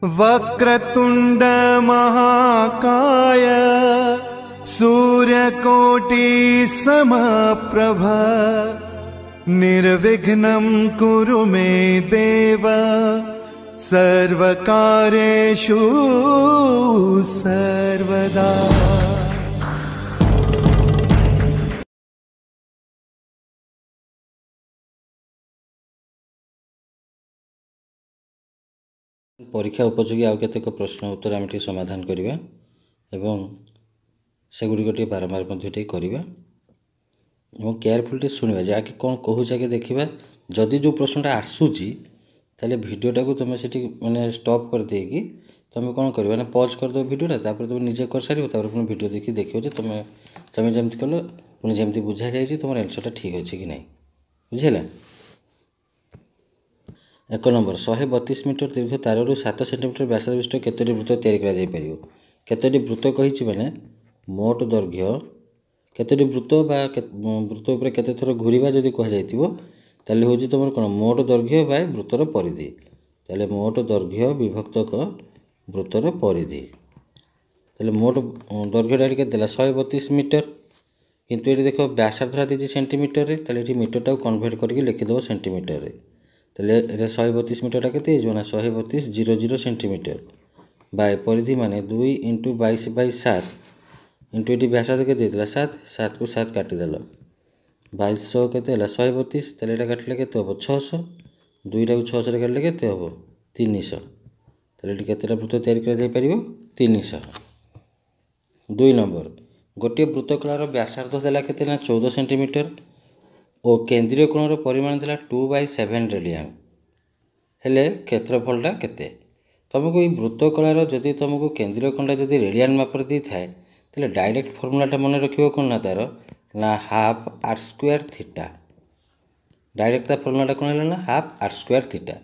वक्रतुंड महाकाय सूर्यकोटि समप्रभ निर्विघ्नं कुरु मे देव सर्वकार्येषु सर्वदा। परीक्षा उपयोगी आउ केतेक प्रश्न उत्तर आम समाधान करवा एवं सेगुड़िक बारंबार करवा और केयरफुल शुणा जहाँकि कौन कहूँ कि देखा जदि जो प्रश्नटा आसूची ताले वीडियोटा को तुम से मैंने स्टॉप कर देगी तुम कौन कर ना पॉज कर दो वीडियोटा तापर तुम निजे कर सार पुणी वीडियो देखी देखो जे तुम जमी कल पुणी जमी बुझा जाए तुम आंसरटा ठीक अच्छे कि नहीं बुझेगा। 1 नंबर 132 मीटर दीर्घ तारु 7 सेंटीमीटर व्यास विशिष्ट केतोटी वृत्त तैयारी कर केतोटी वृत्त कही मैंने मोट दैर्घ्य केतोटी वृत्त वृत्त उपर केते थर घूरवा जदि कहुई हूँ तुम कौन मोट दैर्घ्य बाय वृत्तर परिधि ताले मोट दैर्घ्य विभक्तक वृत्तर परिधि ताले मोट दैर्घ्यटा के 132 मीटर किंतु ये देख व्यासार्ध दी सेंटीमीटर ये मीटरटा कन्वर्ट करके लिखिदेव सेंटीमीटर ताले 132 मीटरटा के ना 132.00 सेंटीमीटर बाय परिधि माने 2 × 22/7 इंटू ये व्यासार्ध के 7 7 को 7 काटिदेल 2200 के 132 ताले ये काटिले के हम 600 2टा को 600 काटिले के हम 300 ताले ये केतेटा वृत्त तैयारी कर 300। 2 नंबर गोटे वृत्तकलार व्यासार्ध देला केते ना 14 सेंटीमीटर और केंद्रीय कोणर परिमाण देला 2/7 रेडियन हेले क्षेत्रफलटा केते तुमको ये वृत्तकलार जदि तुमको केंद्रीय कोणटा जदि रेडियन मापर दी थाए ताले डायरेक्ट फर्मुलाटा मन रखिबो कोन ना तार ना half r square theta direct ता फर्मुलाटा कोन हैला ना हाफ आर स्क्वायर थीटा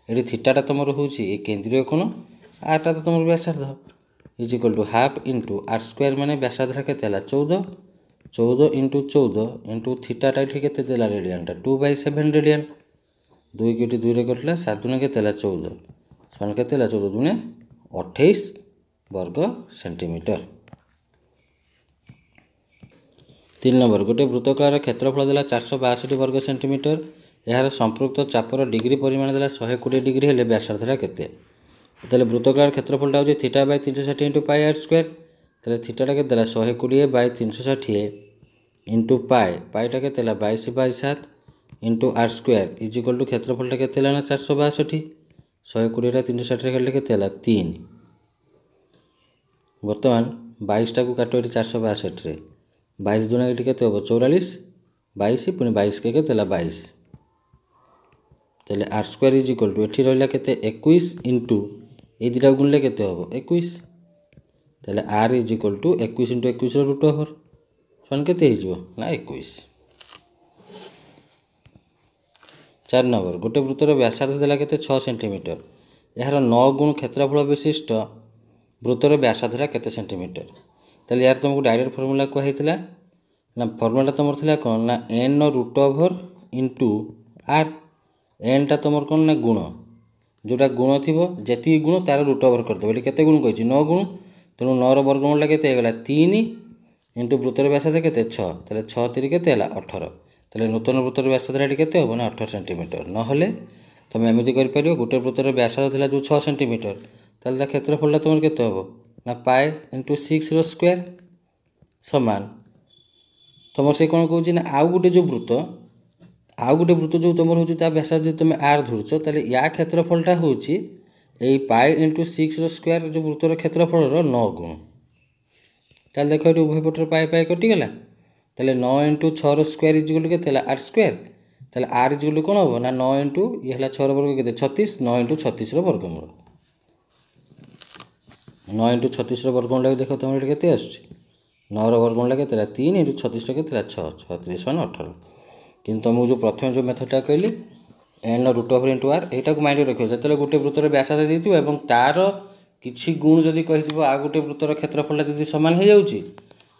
ये थीटाटा तुम होची ये केंद्रीय कोण आरटा तो तुम व्यासार्ध is equal to half into R square माने व्यासार्धटा केते हैला 14 14 इंटू 14 इंटू थीटाटा ये केते देला रेडियनटा 2/7 रेडियन 2 की 2 रे कटला 7 दुने केते हैला 14 सन केते हैला 14 दुने 28 वर्ग सेंटीमीटर। 3 नंबर गोटे वृत्तकलार क्षेत्रफल देला 462 वर्ग सेंटीमीटर यार संपृक्त चापर डिग्री परिमाण देला 120 डिग्री हेले व्यासार्धटा केते ताले वृत्तकलार क्षेत्रफलटा हो theta by 360 into pi are square ताले थीटाटा केते देला 120 बाय 360 इंटू पाईटा केते देला 22/7 into R square is equal to क्षेत्रफलटा केते देला ना 462 120टा 360 काटले केते देला 3 वर्तमान 22 टा को काटो 462 रे 22 दुना ये केते हम 44 22 पुणी 22 के केते 22 ताले r square is equal to एठी रहला केते 21 इंटू ए दुटा गुणले केते हम 21 ताले are is equal to 21 into 21 root over सन केते हिजबो ना 21। 4 नंबर गोटे वृत्तर व्यासार्ध देला केते 6 सेंटीमीटर यार 9 गुण क्षेत्रफल विशिष्ट वृत्तर व्यासार्धटा केते सेंटीमीटर ताले यार तुमको डायरेक्ट फर्मुला कहला ना फर्मुला तुम था कौन ना n root over into r n टा तुम कौन ना गुण जोटा गुण थी जी गुण तार रूट ओवर करदेव ये केते गुण कही 9 गुण तेणु 9 वर्गमूलटा केते गला 3 इंटू वृत्तर व्यासार्ध केते 6 ताले 6 3 केते 18 ताले नूतन वृत्तर व्यासार्ध केते हम ना 18 सेंटीमीटर नहले तुम एमती कर गोटे वृत्तर व्यासार्ध था जो 6 सेंटीमीटर ताले क्षेत्रफलटा तुम केते हम ना पाए इंटू 6 रो स्क्वायर समान तुम से कौन कौन ना आउ गोटे जो वृत्त जो तुम हूँ व्यासार्ध तुम आर धरुच ताले या क्षेत्रफलटा हूँ यही पाए इंटू 6 रो स्क्वायर जो वृत्तर क्षेत्रफल 9 गुण ताले देख ये उभय पटर पाए पाए कटिगला ताले 9 into 6 r square is equal केते आर स्क्वायर ताले आर इज इक्वल कौन हम ना 9 इंटू ये 6 वर्ग के 36 9 इंटू 36 वर्गमूल 9 इंटू 36 वर्गमूल देख तुम ये केते आसुची 9 वर्गमूल के 3 इंटू 36 के 6 36 18 कि तुमको जो प्रथम जो मेथडटा कहली n root over into r यहाँ माइंड रखिए जो गोटे वृत्तर व्यासार्ध देती और तार किसी गुण जदि कही आ गोटे वृत्तर क्षेत्रफलटा जब सामान हो जाऊँगी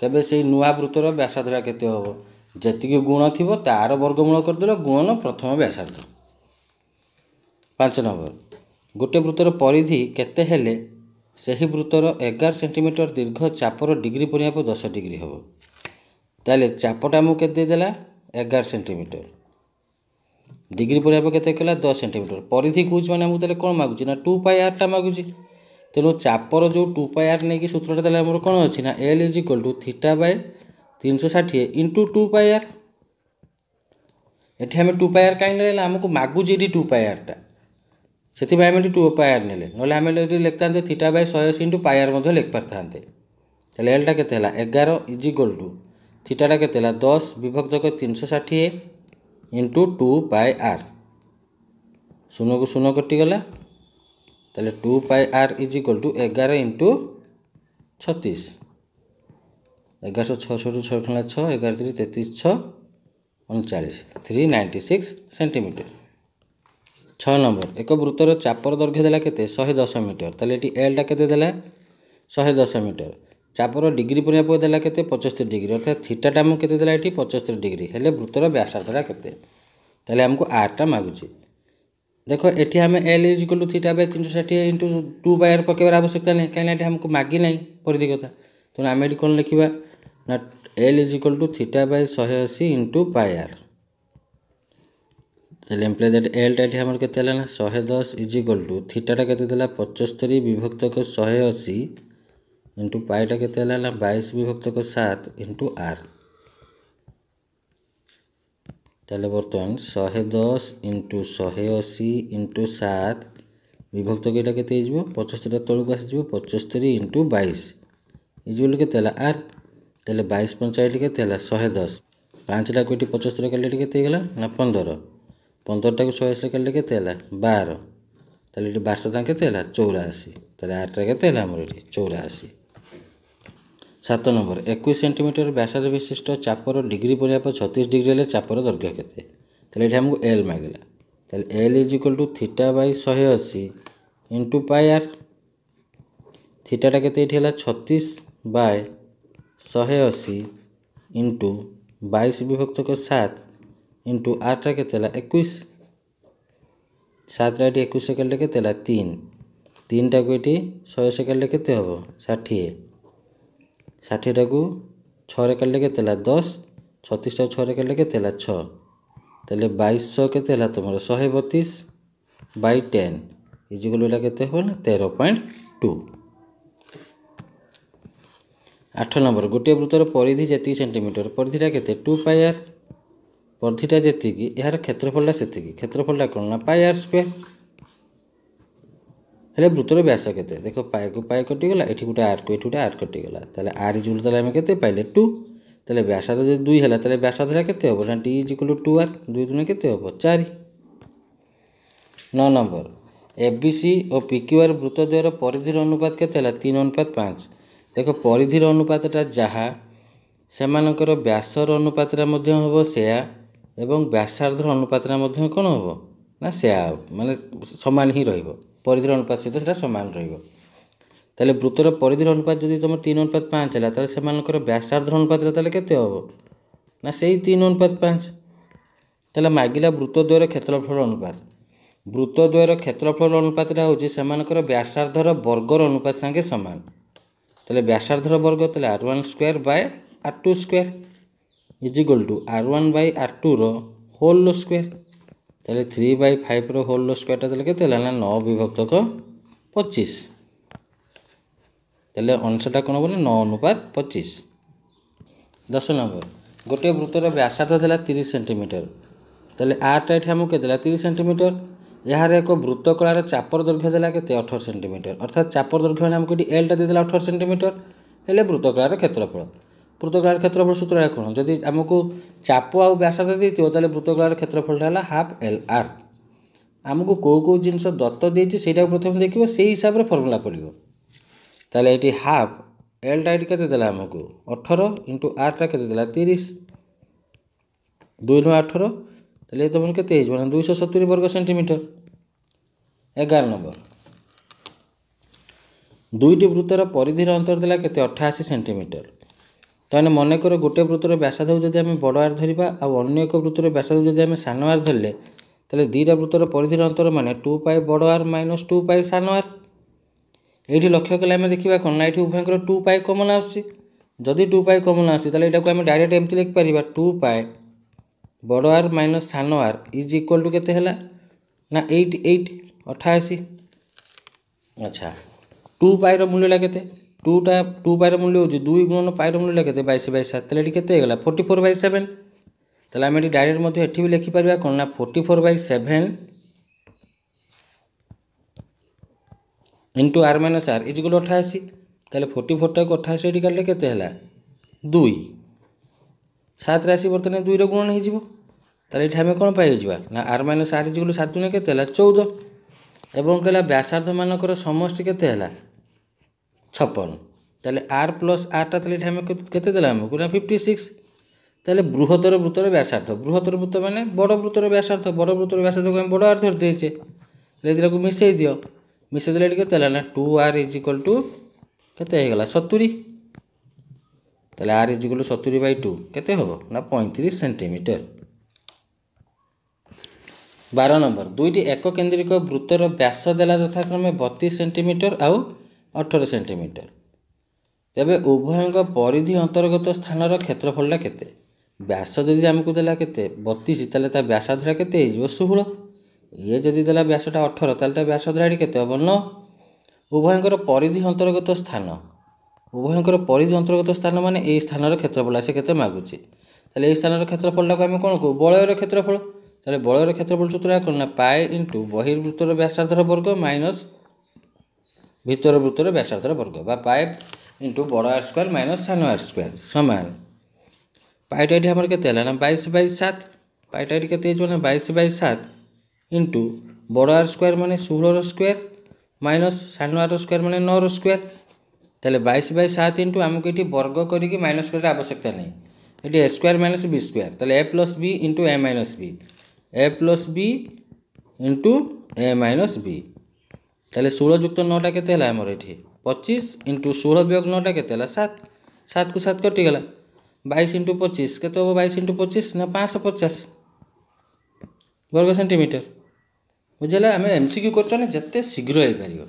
तेबे से नुआ वृत्तर व्यासार्धटा केते हम जी गुण थी तार वर्गमूल करदेल गुणन प्रथम व्यासार्ध। 5 नंबर गोटे वृत्तर परिधि केते हेले सही वृत्तर 11 सेंटीमीटर दीर्घ चापर डिग्री परिमाप 10 डिग्री हम ताले चापटा आमको केते देला 11 सेंटीमीटर डिग्री परिमाप केते कला 10 सेंटीमीटर परिधि कौच माने आमको ताले कोन मागुची ना 2 पाई आर टा मागुची तेणु चापर जो 2 पाई आर नहीं कि सूत्रटा ताले हमर कोन अछि ना L = θ/360 इंटू 2 पाई आर एठी हमें 2 पाई आर काई लेला हमको मागुची 2 पाई आर टा से आम 2 पाई आर ने आम लिखता θ/180 इंटू पाई आर लिख पारता एलटा के 11 = थीटाटा के 10 विभक्त 360 इंटू 2 पाई आर शून्य को शून्य कटिगला 2 pi are = 11 into 36 11 6 6 6 11 33 6 39 396 centimetre. 6 number एक वृत्तर चापर दैर्घ्य देला केते 110 मीटर ताले एटी एल टा केते देला 110 मीटर चापर डिग्री परिमाप देला केते 75 डिग्री अर्थात थीटा टा हम केते देला एटी 75 डिग्री हेले वृत्तर व्यासार्धटा केते ताले हमको आर टा मागुची देखो एटी हम एल = θ/360 इंटू 2 पाई आर पकेबार आवश्यकता नहीं कहीं एटी हमको मागी नहीं परिधि कथा तो आम एटी कोन लिखिबा ना L = θ/180 इंटू पाई आर ताले एम्प्लॉय दैट एल टा हमर केते हला ना 110 = थीटाटा केते देला 75 विभक्त 180 इंटू पाईटा केते हला ना 22 विभक्त 7 इंटू आर ताले बर्तमान 110 इंटू 180 इंटू 7 विभक्त केटा केते हिजबो 75 तळको आसी जिवो 75 इंटू 22 इजुल केते हला आर ताले 22 55 केते हला 110 5 ला कोटी 75 काले केते गेला ना 15 15 टा को 180 काले केते हला 12 ताले 12 टा केते हला 84 ताले 8 टा केते हला हमर 84। 7 नंबर 21 सेंटीमीटर व्यासार्ध विशिष्ट चापर डिग्री परिमाप 36 डिग्री हेले चापर दैर्घ्य केते ताले एठी हमको L मागला ताले L = θ/180 इंटू पाई आर थीटाटा केते एठी हला 36/180 इंटू 22 विभक्त 7 इंटू आर टा केते हला 21 7 रा एठी 21 सेकंड केते हला 3 3 टा को एठी 100 सेकंड केते हबो 60 60 टा को 6 रे काले केते हला 10 36 टा 6 रे काले केते हला 6 ताले 2200 केते हला तमरो 132/10 इजिकल एटा केते हो ना 13.2। 8 नंबर गोटे वृत्तर परिधि जेति सेंटीमीटर परिधिटा केते 2 पाई आर परिधिटा जेति कि यार क्षेत्रफलटा सेति कि क्षेत्रफलटा कोन ना पाई आर स्क्वायर हेले वृत्तर व्यास केते देखो पाई को पाई कटि गला एठी गुटा आर को एठी गुटा आर कटि गला ताले आर इजुल ताले हम केते पाइले 2 ताले व्यासार्ध जे 2 हला ताले व्यासार्धरा केते होबो ना d = 2r 2 दुने केते होबो 4। 9 नंबर एबीसी और पीक्यूआर वृत्तद्वयर परिधिर अनुपात केते हला 3:5 देखो परिधिर अनुपातटा जहा सेमानकर व्यासर अनुपातरा मध्ये होबो सेया एवं व्यासार्धर अनुपातरा मध्ये कोन होबो ना सेया माने समान ही रहइबो परिधिर अनुपात सहित सेटा समान रहइबो ताले वृत्तर परिधिर अनुपात जदि तुम 3:5 हला ताले सेमानकर व्यासार्धर अनुपातरा ताले केते होबो ना सेही 3:5 ताले मागिला वृत्तद्वयर क्षेत्रफल अनुपात वृत्तद्वयर क्षेत्रफल अनुपातटा होची सेमानकर व्यासार्धर वर्गर अनुपात संगे समान ताले व्यासार्धर वर्ग ताले r1² / r2² = r1/r2 रो होल स्क्वायर ताले 3/5 रो होल स्क्वायर ता ताले केते हला ना 9 विभक्त 25 ताले अंशटा कोन बोले 9:25। 10 नंबर गोटे वृत्तर व्यासार्ध देला 30 सेंटीमीटर ताले आर टा एठी हमको केते देला 30 सेंटीमीटर यार एक वृत्तकलार चापर दैर्घ्य देला केते 18 सेंटीमीटर अर्थात चापर दैर्घ्य माने हमको एठी एल टा दे देला 18 सेंटीमीटर हेले वृत्तकलार क्षेत्रफल सूत्र कोन जदि हमको चाप आ व्यासार्ध देतियो ताले वृत्तकलार क्षेत्रफलटा हला हाफ एल आर हमको को जिंस दत्त देछि सेटा प्रथम देखिबो सेही हिसाब रे फार्मूला पडिबो ताले एठी हाफ एल टा एठी केते देला हमको 18 इंटू आर टा केते देला 30 2 नु 18 ताले तमन केते हिजबो ना 270 वर्ग सेंटीमीटर। 11 नंबर दुईटी वृत्तर परिधिर अंतर देला केते 88 सेंटीमीटर ताने मन कर गोटे वृत्तर व्यासार्ध जदि आम बड़ आर धरिबा आ अन्य एक वृत्तर व्यासार्ध जदि आम सान आर धरले তাহলে দুইটা বৃত্তর পরিধির অন্তর মানে 2 পাই বড় আর মাইনস 2 পাই সান আর। এইটি লক্ষ্য কলে আমি দেখিবা কোণ না এটি উভয়ଙ୍କର 2 পাই কমন আসছে। যদি 2 পাই কমন আসছে তাহলে এটাকে আমি ডাইরেক্ট এমতি লিখিপারিবা 2 পাই বড় আর মাইনস সান আর ইজ ইকুয়াল টু কেতে ହେଲା না 8 88। আচ্ছা 2 পাইর মূল্যটা কেতে 2 পাইর মূল্য হচ্ছে 2 গুণন পাইর মূল্যটা কেতে 22/7 তাহলে এটি কেতে ହେଇଗଲା 44/7। তাহলে আমি এটি ডাইরেক্ট মধ্যে এটি भी লিখিপারিবা কোণ না 44/7 into are minus are is equal 88। ताहले 44 टाक 88 एटी काटले केते हला 2 7 राशि बर्तमान 2 रो गुणन हो ताहले एठी हमें कोन पाई जिबा ना are minus are is equal 7 गुणे केते हला 14 एवं कहला व्यासार्ध मानकर समष्टि केते हला 56। ताहले आर प्लस आर ता ताहले एठी हमें केते देला हमको ना 56। ताहले बृहत्तर वृत्तर व्यासार्ध बृहत्तर वृत्त माने बड़ वृत्तर व्यासार्ध को हम बड़ आर धर देचे ताहले एदिरा को मिसई दियो मिसई देले एटी केते हला ना 2r इज इक्वल टू केते हे गला 70। ताहले r इज इक्वल टू 70/2 केते होबो ना 35 सेंटीमीटर। 12 नंबर दुईटी एक केंद्रिक वृत्तर व्यास देला यथाक्रमे 32 सेंटीमीटर आउ 18 सेंटीमीटर। तेबे उभयଙ୍କ परिधि अंतर्गत स्थानर क्षेत्रफलटा केते व्यास जदि हमकु देला केते 32 ताले ता व्यासार्धटा केते हे जिवो 16। ये जदि देला व्यासटा 18 ताले ता व्यासार्धटा एटी केते होबो 9। उभयଙ୍କର परिधि अंतर्गत स्थान उभयଙ୍କର परिधि अंतर्गत स्थान माने ए स्थानर क्षेत्रफल से केते मागुची ताले ए स्थानर क्षेत्रफलटा को हम कोन को बलयर क्षेत्रफल ताले बलयर क्षेत्रफल सूत्र कोन ना पाई इनटू बहिर्वृत्तर व्यासार्धर वर्ग माइनस भीतर वृत्तर व्यासार्धर वर्ग बा पाई इनटू बड़ आर स्क्वायर माइनस सान आर स्क्वायर समान पाईटा एठी हमर केते हला ना 22/7 पाईटा एठी केते हेजो ना 22/7 इनटू बड़ आर स्क्वायर माने 16 रो स्क्वायर माइनस सान आर स्क्वायर माने 9 रो स्क्वायर। ताहले 22/7 इनटू हमको एठी वर्ग करिकि माइनस करले आवश्यकता नहीं एठी a square minus b square ताहले a plus b into a minus b a plus b into a minus b ताहले 16 युक्त 9 टा केते हला हमर एठी 25 इनटू 16 वियोग 9 टा केते हला 7 7 को 7 कटि गला 22 इनटू 25 केते हो 22 इनटू 25 ना 550 वर्ग सेंटीमीटर। बुझला आम एमसीक्यू करछने जत्ते शीघ्र हो पारियो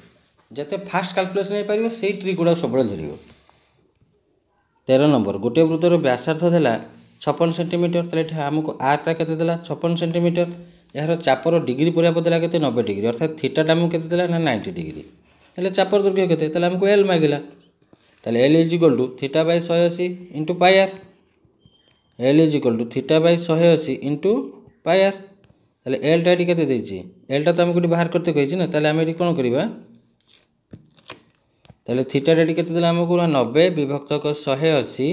जत्ते फास्ट कैलकुलेशन हो पारियो सेही ट्रिक गुडा सब धरियो। 13 नंबर गोटे वृत्तर व्यासार्ध देला 56 सेंटीमीटर ताले हमको आर टा केते देला 56 सेंटीमीटर यार चापर डिग्री परिया बदला केते 90 डिग्री अर्थात थीटा टा हमको केते देला ना 90 डिग्री हेले चापर दैर्घ्य केते ताले हमको एल मागिला ताले L is equal to theta by 180 into pi R L is equal to theta by 180 into pi R ताले एल टा एटी केते देछि एल टा तो हमको बाहर करते कहिछि ना ताले हम एटी कोन करबा ताले थीटा एटी केते देला हमको 90 विभक्त 180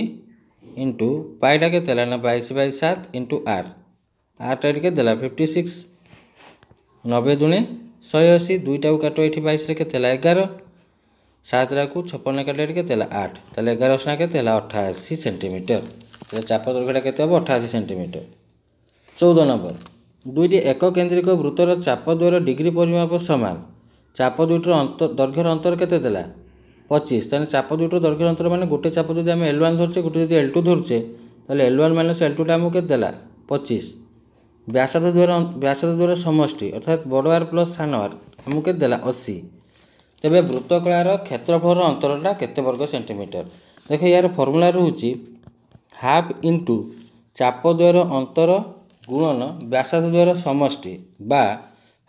इनटू पाईटा केते देला ना 22/7 इनटू आर आर टा एटी केते देला 56 90 दुणे 180 दुईटा को काटो एठी 22 रे केते देला 11 7 रा को 56 काटले एटी केते देला 8 ताले 11 सना केते देला 88 सेंटीमीटर ताले चाप दৈর্ঘ্যটা केते हो 88 सेंटीमीटर। 14 नंबर दुईटी एक केंद्रिक वृत्तर चाप द्वयर डिग्री परिमाप समान चाप दुईटर दैर्घ्यर अंतर केते देला 25 ताने चाप दुईटर दैर्घ्यर अंतर माने गोटे चाप जदि हम L1 धरछे गोटे जदि L2 धरछे ताले L1 माइनस L2 टा हमको केते देला 25 व्यासार्ध द्वयर समष्टि अर्थात बड़ आर प्लस सान आर हमको केते देला 80। तेबे वृत्तकलार क्षेत्रफल अंतरटा केते वर्ग सेंटीमीटर देखो यार फॉर्मूला रहउची हाफ इनटू चाप द्वयर अंतर गुणन व्यासार्ध द्वयर समष्टि बा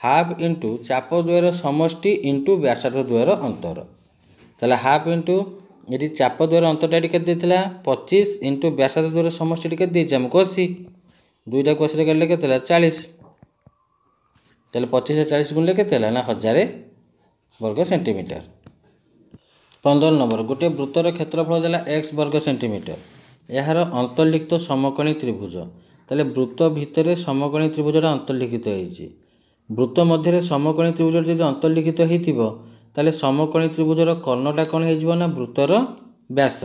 हाफ इनटू चाप द्वयर समष्टि इनटू व्यासार्ध द्वयर अंतर ताले हाफ इनटू ये चाप द्वयर अंतरटा केते देथिला 25 इनटू व्यासार्ध द्वयर समष्टि केते देछि हमको 80 दुईटा को 80 काटले केते हला 40 ताले 25 से 40 गुणले केते हला ना 1000 वर्ग सेंटीमीटर। 15 नंबर गोटे वृत्तर क्षेत्रफल देला x वर्ग सेंटीमीटर यार अंतर्लिखित समकोणी त्रिभुज ताले वृत्त भितर समकोणी त्रिभुजटा अंतर्लिखित होईछि वृत्त मध्य समकोणी त्रिभुज जदि अंतर्लिखित होइथिबो ताले समकोणी त्रिभुजर कर्णटा कोन हे जिवो ना वृत्तर व्यास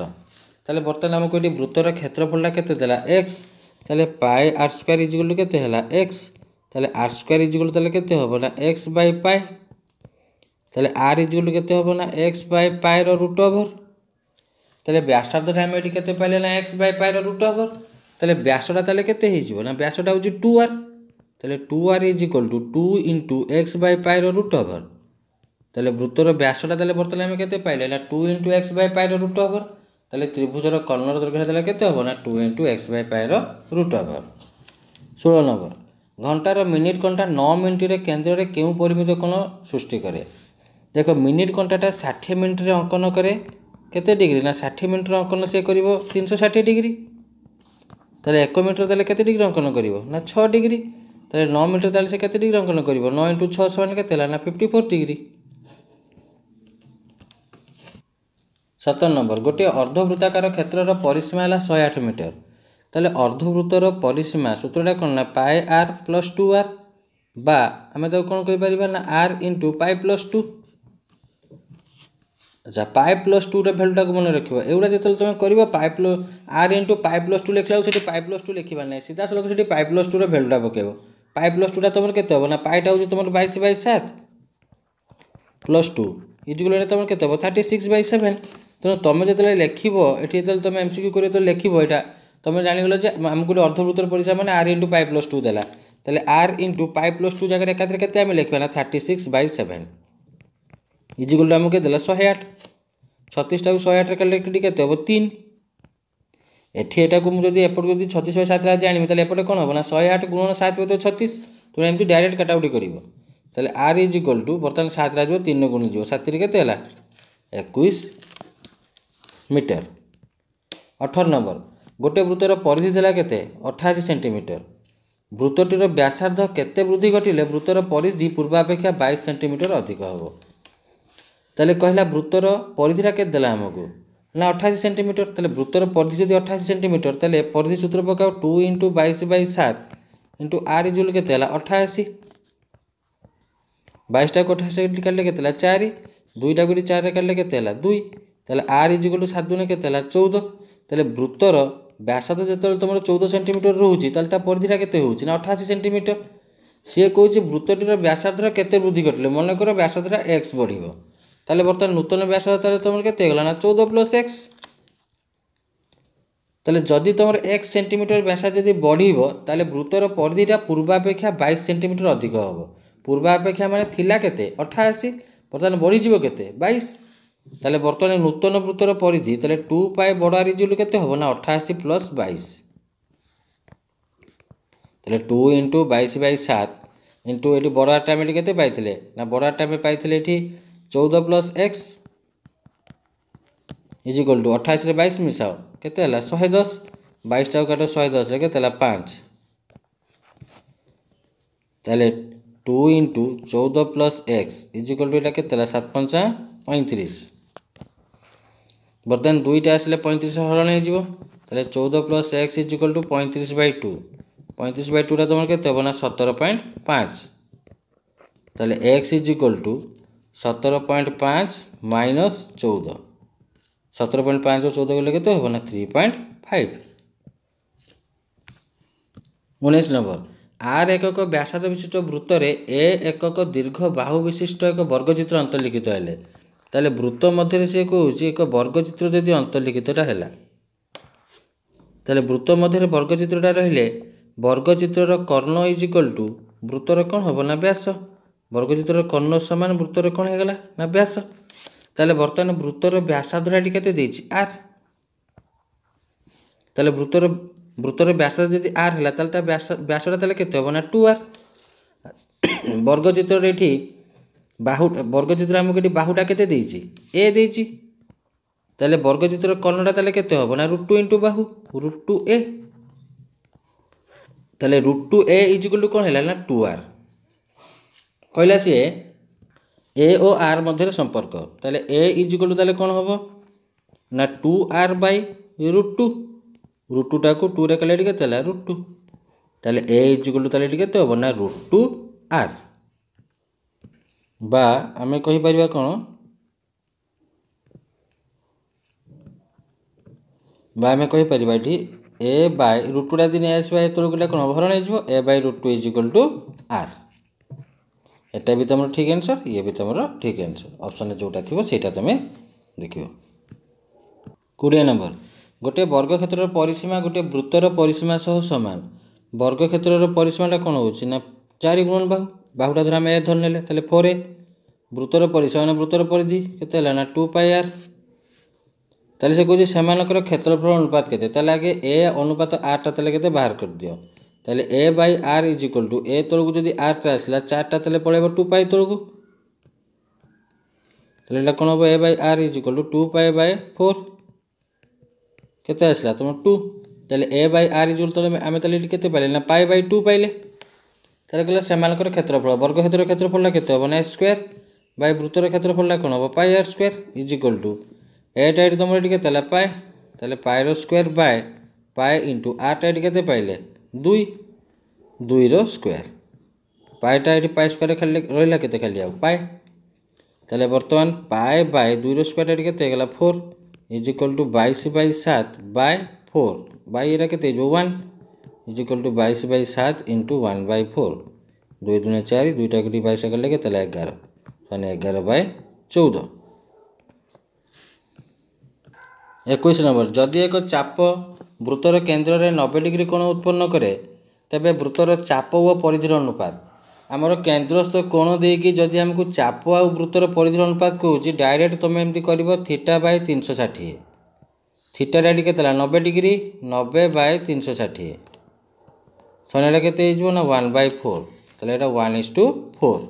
ताले बर्तमान हमको एटी वृत्तर क्षेत्रफलटा केते देला x ताले pi are square is equal to केते हला x ताले आर स्क्वायर इज इक्वल ताले केते होबो ना x बाय पाई ताले आर इज इक्वल टू केते होबो ना x बाय पाई रो रूट ओवर ताले व्यासार्धटा हम एटी केते पाइले ना x बाय पाई रो रूट ओवर ताले व्यासटा ताले केते हे जिवो ना व्यासटा होची 2r ताले 2r is equal to 2 into X by pi root over ताले वृत्तर व्यासटा ताले बर्तमान आम के पाइले 2 into X by pi root over ताले त्रिभुजर कर्णर दैर्घ्य ताले केते हबो ना 2 into X by pi root over. 16 number घंटार मिनिट कंटा 9 मिनिट केन्द्र में क्यों परिमित कोण सृष्टि करे। देख मिनिट कंटाटा 60 मिनिट रे अंकन करे केते डिग्री ना 60 मिनिट अंकन से करिवो 360 डिग्री ताले 1 मिनिट ताले केते डिग्री अंकन करिवो ना 6 डिग्री ताले 9 मिनिट ताले से केते डिग्री अंकन करिवो 9 इंटू 6 समान केते ना 54 डिग्री। 17 नंबर गोटे अर्धवृत्ताकार क्षेत्रर परिसीमा है 108 मीटर ताले अर्धवृत्तर परिसीमा सूत्रटा कौन ना पाए आर प्लस 2r बा आम कौन कहीपर ना आर इंटू पाए प्लस 2। अच्छा पाए प्लस 2 भैल्यूटा को मन रख एगुड़ा जो तुम कर पाए plus R into pi plus 2 लिखला से पाए प्लस 2 लिखा ना सीधा सलख से पाए प्लस 2 भैल्यूटा पकेब पाए प्लस 2 तुम के ना पाएटा हूँ तुम 22/7 प्लस 2 इजुगल तुम के 36/7 तेणु तुम जो लिख ये तुम एमसीक्यू कर लिख यहाँ तुम जानीगल आम गोटे अर्धवृत्तर परिसीमा मैंने आर इंटू पाए प्लस 2 देला ताले आर इंटू पाए प्लस 2 जगह एकाथरे केते आम लिखा ना 36/7 इजुगल आम के 108 36 टाक 108 कैलकुलेट केते हम 3 एठी एटा को मुझे एपट को 36/7 जानी ताले एपटे कौन हम ना 108 गुणन 7 होते 36 तेणु एमती डायरेक्ट काटाउटी कर ताले आर इज इक्वल टू बर्तमान 7 जो 3 गुण जो 7 केते 21 मीटर। 18 नंबर गोटे वृत्तर परिधि देला केते 88 सेंटीमीटर वृत्तटीर व्यासार्ध केते वृद्धि घटिले वृत्तर परिधि पूर्वापेक्षा 22 सेंटीमीटर अधिक हम ताले कहला वृत्तर परिधिटा केते देला हमको ना 88 सेंटीमीटर ताले वृत्तर परिधि जदि 88 सेंटीमीटर ताले परिधि सूत्र पकाओ 2 इंटू 22/7 इंटू आर इजुल केते 88 22 टाक 88 काटले केते 4 2 टाक 4 काटले केते 2 ताले आर इजुल 7 दुने केते 14 ताले वृत्तर व्यासार्ध जो तुम 14 सेंटीमीटर रोचे ताले परिधिटा केते होउची ना 88 सेंटीमीटर सी कहूँ वृत्तटीर व्यासार्ध केते वृद्धि घटिले मनकर व्यासार्धटा एक्स बढ़िबो ताले बर्तमान नूतन व्यासार्ध ताले तुम केते गला ना 14 प्लस एक्स ताले जदि तुम एक्स सेंटीमीटर व्यासार्ध जदि बढ़िबो ताले वृत्तर परिधिटा पूर्वापेक्षा 22 सेंटीमीटर अधिक हम पूर्वापेक्षा माने थिला केते 88 बर्तमान बढ़ी जीवो केते 22 ताले बर्तमान नूतन वृत्तर परिधि ताले 2 पाए बड़ आर इजुल केते हबो ना 88 प्लस 22 ताले 2 इंटू 22/7 इंटू ये बड़ आर टाइम केते पाइथिले ना बड़ आर टाइम पाइथिले एठी 14 plus X is equal to 28 रे 22 मिसाओ केते हला 110 22 टाक काटो 110 रे केते हला 5 ताले 2 into 14 plus X is equal to एटा केते हला 7 5 35 बर्तमान दुईटा आसले 35 हरण हो 14 plus X is equal to 35/2 35/2 तुम के ना 17.5 ताले X is equal to 17.5 minus 14 17.5 और 14 गले के हम ना 3.5। 19 नंबर आर एकक व्यासार्ध विशिष्ट वृत्त रे ए एकक दीर्घ बाहु विशिष्ट एक वर्गचित्र अंतर्लिखित हेले ताले वृत्त मध्य से कहूँ एक वर्गचित्र जदि अंतर्लिखितटा है ताले वृत्त मध्य वर्गचित्रटा रहिले वर्गचित्रर कर्ण इज इक्वल टू वृत्तर कौन हम ना व्यास वर्गचित्रर कर्ण समान वृत्तर कौन होगा ना व्यास ताले बर्तमान वृत्तर व्यासार्धटा केते देछि आर ताले वृत्तर व्यासार्ध यदि आर है ताले व्यासटा ताले केते हम ना 2r वर्गचित्र एठी बाहु वर्गचित्र आमको ये बाहुटा केते देछि ए देछि ताले वर्गचित्र कर्णटा ताले केते हबो ना √2 इंटू बाहु √2a ताले √2a इज इक्वल टू कोन हैला ना 2r कहला सी ए ओ आर मध्य संपर्क ताले ए इज इक्वल टू ताले कोन हबो ना 2r बाय √2 √2 टाको 2 रे कैलकुलेट केते हला √2 ताले ए इज इक्वल टू ताले केते हबो ना √2r बा आमे कहि परिबा कोन बा आमे कहि परिबा एठी a बाय √2 दिन आसबा एतलो गुला कोन भरण हे जिवो a by √2 is equal to r एटा भी तमरो ठीक आंसर ये भी तमरो ठीक आंसर ऑप्शन जोटा थिबो सेटा तमे देखियो। 20 नंबर गोटे वर्ग क्षेत्रर परिसीमा गोटे वृत्तर परिसीमा सह समान वर्ग क्षेत्र परिसीमाटा कौन हो 4 गुणन बाहु बाहुटा धर आम ए धर ने 4a वृत्तर परिसीमा वृत्तर परिधि के 2 पाई r ताले से कौन से क्षेत्रफल अनुपात के आगे ए अनुपात आरटा के बाहर कर दियो ताले A by R is equal to A तौक जब आरटा आसला 4टा पड़े 2 पाई तौक ताले कौन हम A by R is equal to 2 pi by 4 केते आसला तुम 2 ताले A by R is equal आम के पाइले ना पाई बाई 2 पाइले ताले कहला सेमानकर क्षेत्रफल वर्ग क्षेत्र क्षेत्रफल केते हो ना स्क्वायर बाय वृत्तर क्षेत्रफल कौन हम pi are square is equal to एटा ये तुम ये के पाए ताले पाई स्क्वायर बाय पाए इंटू आरटा ये के पाइले 2 2 स्क्वायर पाएटा ये पाए स्क्वायर खाली रहा के खाली आ पाए ताले बर्तमान पाए बाय 2 स्क्वायर ये के 4 is equal to 22 by 7 by 4 by ये के 1 is equal to 22 by 7 into 1 by 4 2 दूने 4 2टा को 22 कले के 11 माने 11 बाय 14। 21 नंबर जदि एक चाप वृत्तर केन्द्र में 90 डिग्री कोण उत्पन्न करे तेबे वृत्तर चाप और परिधिर अनुपात आमर केन्द्रस्थ कोण देकी जदि आमको चाप आ वृत्तर परिधिर अनुपात कहूँ डायरेक्ट तुम एमती कर थीटा बाय 360 थीटा के 90 डिग्री 90 बाय 360 सनेटा के ना 1 बाय 4 ताले 1:4।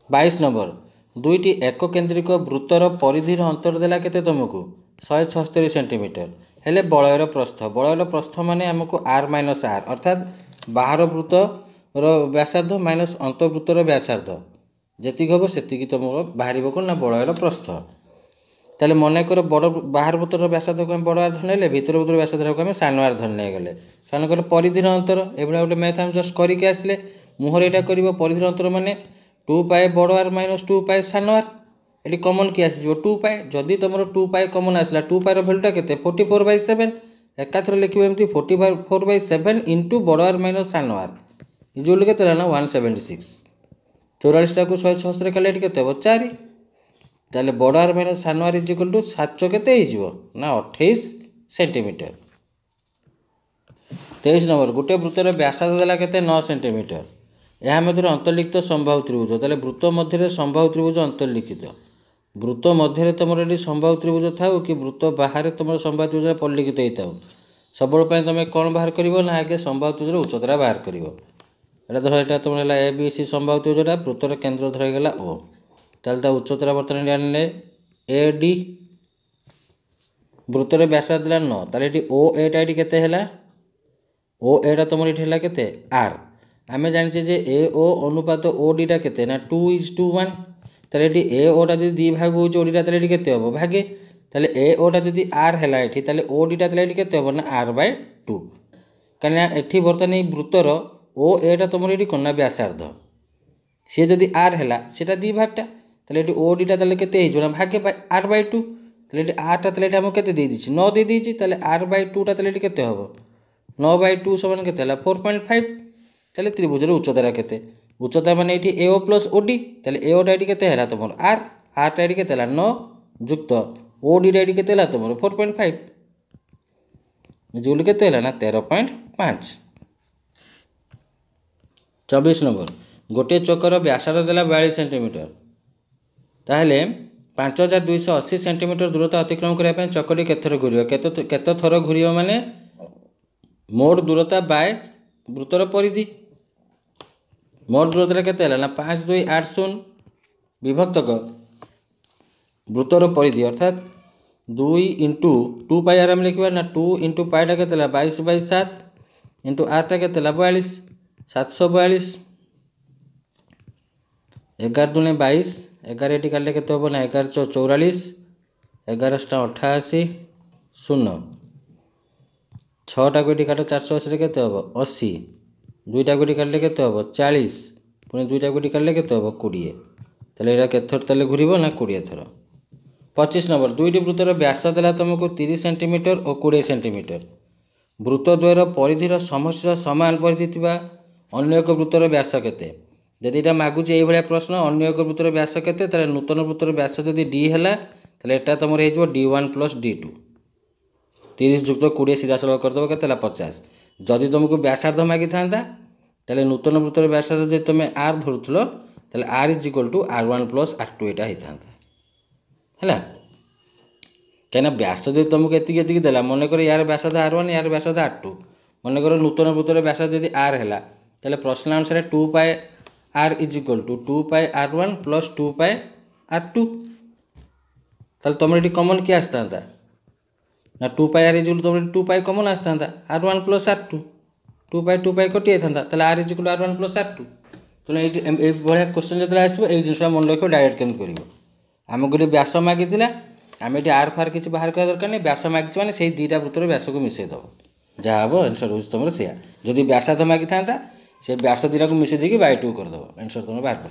22 नंबर दुईटी एक केन्द्रिक वृत्तर परिधिर अंतर देला केते तुमको 176 सेंटीमीटर हेले बलयर प्रस्थ माने आमको आर माइनस आर अर्थात बाहर वृत्तर व्यासार्ध माइनस अंतर्वृत्तर व्यासार्ध जी हम से तुम बाहर कौन ना बलयर प्रस्थ ताले मनकर बड़ बाहर वृत्तर व्यासार्ध को बड़ आर धरने भीतर वृत्तर व्यासार्ध को सान आर धरने गले सानकर परिधिर अंतर एभली गोटे मैथ आम जस्ट करके आसले मुहर यहाँ कर परिधिर अंतर माने 2 पाए बड़ आर माइनस 2 पाए सान आर ये कमन कि आस 2 पाए जदि तुम 2 पाए कमन आसला 2 पाए भैल्यूटा के 44/7 एकाथर लिखे एमती 44/7 इंटू बड़ आर माइनस सान आर इज के 176 44टा को 176 कले के 4 ताले बड़ आर माइनस सान आर इज इक्वल टू 7 के ना 28 सेंटीमीटर। 23 नंबर गोटे वृत्तर व्यासार्ध देला के 9 सेंटीमीटर यह मध्य अंतर्लिखित संभाव त्रिभुज ताले वृत्त मध्य संभाव त्रिभुज अंतर्लिखित वृत्त मध्य तुम ये संभाव त्रिभुज था कि वृत्त बाहर तुम संभाव त्रिभुज परिलिखित होता सब तुम कौन बाहर कर ना आगे संभाव त्रिभुज उच्चता बाहर कर धर यहाँ तुम ए बी सी संभाव त्रिभुजटा वृत्तर केन्द्र धरगला ओ ताल उच्चता बर्तमान जाने ए डी वृत्तर व्यासार्ध देला 9 ताले ओ एटा के ओ एटा तुम ये के आर आमे जाने जे ए ओ अनुपात ओ डीटा के ना 2:1 ताले ए ओटा जो 2 भाग हो ओडीटा ताले के हम भागे ताले ए ओटा जो आर है ये ताले ओ डीटा ताले के हम ना r/2 कहीं एटी बर्तमान वृत्तर ओ एटा तुम ये कौन व्यासार्ध सी जदि आर है सीटा 2 भागटा ताले ओ डीटा ताले के ना भागे r/2 ताले आरटा ताले आमको के 9 दे देती ताले r/2 ताले के हम 9/2 समान के 4.5 ताले त्रिभुजर उच्चता के उच्चता माने ये एओ प्लस ओडी ताले एओटा ये के तुम आर आरटा ये के 9 युक्त ओडीटा ये के तुम 4.5 जूल के ना 13.5। 24 नंबर गोटे चक्कर व्यासार्ध देला 42 सेंटीमीटर ताहले 5280 सेंटीमीटर दूरता अतिक्रम करने चक्कटी केथर घूर केत थर घूर माने मोट दूरता बाय वृत्तर परिधि मोट दूरता के ना 5280 विभक्तक वृत्तर परिधि अर्थात 2 इंटू 2 पाई आर लिखा ना 2 इंटू पाईटा के 22/7 इंटू आरटा के 42 742 11 दूने 22 11 ये काटे के हम ना 11 44 11 88 0 6टा को काट 480 के हम 80 2टा को काटे के हम 40 पुणी 2टा को काटे के हम 20 ताले यहाँ केथर ताले घूर ना 20 थर। 25 नंबर दुईटी वृत्तर व्यास देला तुमको 30 सेंटीमीटर और 20 सेंटीमीटर वृत्तद्वयर परिधिर समस्या समान परिधि थी अन्य एक वृत्तर व्यास केते जदि यहाँ मागुचे ये प्रश्न अन्य एक वृत्तर व्यास केते नूतन वृत्तर व्यास जदि डी है यहाँ तुम हो D1 + D2 30 युक्त 20 सीधा सड़क करदेव के 50 जदि तुमको व्यासार्ध मागी था ताले नूतन वृत्तर व्यासार्ध जो तुम आर धरुल ताले are is equal to R1 plus R2 यहाँ होता है कहीं व्यास जो तुमको एति देला मनकर यार व्यासार्ध R1 यार व्यासार्ध R2 मनकर नूतन वृत्तर व्यासार्ध यदि R है ताले प्रश्न अनुसार 2 pi R is equal to 2 pi R1 plus 2 pi R2 ताले तुम ये कमन किए आसता ना 2 पाई R इज इक्वल तुम 2 पाई कमन आसता R1 प्लस R2 2 पाई कटि जाता R is equal R1 plus R2 तेना ये भाया क्वेश्चन जो आसो ये जिन मन रख डायरेक्ट केमी कर आम गोटे व्यास मागी आम ये आर फार किसी बाहर करा दरकार नहीं व्यास मागी मैंने से दुईटा वृत्तर व्यास को मिसेदेव जहाँ हम आंसर हो तुम से जदि व्यासार्ध मागी था से व्यास दुईटा को मिसे देकी /2 करदेव आंसर तुम बाहर कर